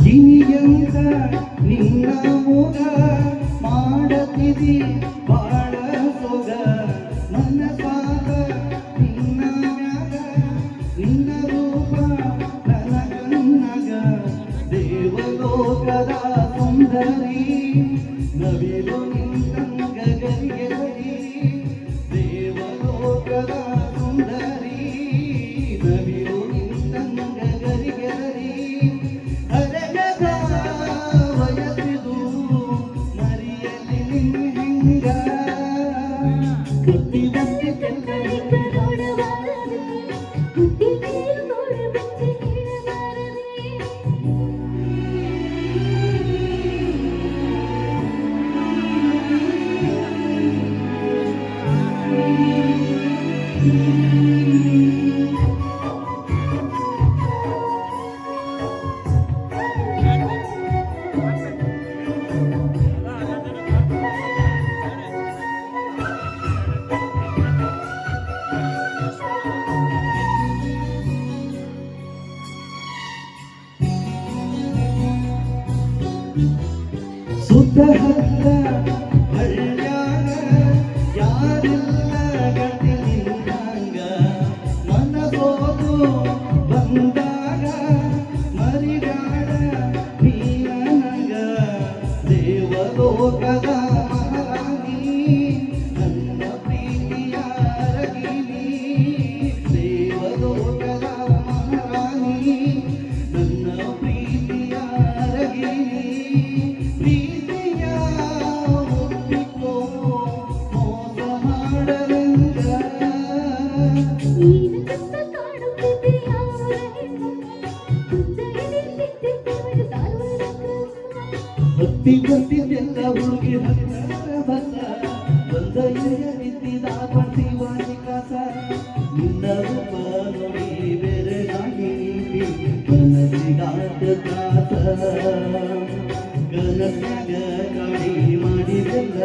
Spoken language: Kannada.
ಗಿನಿಯಂತ ನಿನ್ನ ಮುಗ ಮಾಡತಿದಿ ಬಾಳ ಸೊಗ ಮನಸಾಗ ನಿನ್ನ ಮ್ಯಾಗ ನಿನ್ನ ರೂಪ ನನ್ನ ಕಣ್ಣಗ ದೇವಲೋಕದ ಸುಂದರಿ ನವಿಲು ನಿಂತಂಗ ಗರಿಗೆದರಿ ದೇವಲೋಕದ ಸುಂದರಿ ನವಿಲು ನಿಂತಂಗ ಗರಿಗೆದರಿ ಸುತ್ತ ಹತ್ತ ಹಳ್ಳ್ಯಾಗ ಯಾರಿಲ್ಲ ಗತಿ ನಿನ್ನಂಗ ಮನಸೋದು ಬಂದಾಗ ಮರಿಗಾಡ ನೀನ ನಂಗ ದೇವಲೋಕದ ಮಹಾರಾಣಿ ನನ್ನ ಪ್ರೀತಿಯ ರಗಿನಿ ದೇವಲೋಕದ ಮಹಾರಾಣಿ ನನ್ನ ಪ್ರೀತಿಯ ರಗಿನಿ ಹತ್ತಿ ಬಂದಿದ್ದೆಲ್ಲ ಹುಡುಗಿ ಹತ್ತರ ಬಸ ಬಂದ ಬಿದ್ದಿದ ಪರ್ತಿವಾಣಿ ಕಾಸ ನಿನ್ನ ರೂಪ ನೋಡಿ ಬೇರೆ ನಾಗಿ ಕನಸಿಗಾಟ ತ್ರಾಸ ಕನಸ್ಯಾಗ ಕಾಡಿ ಮಾಡಿದೆಲ್ಲ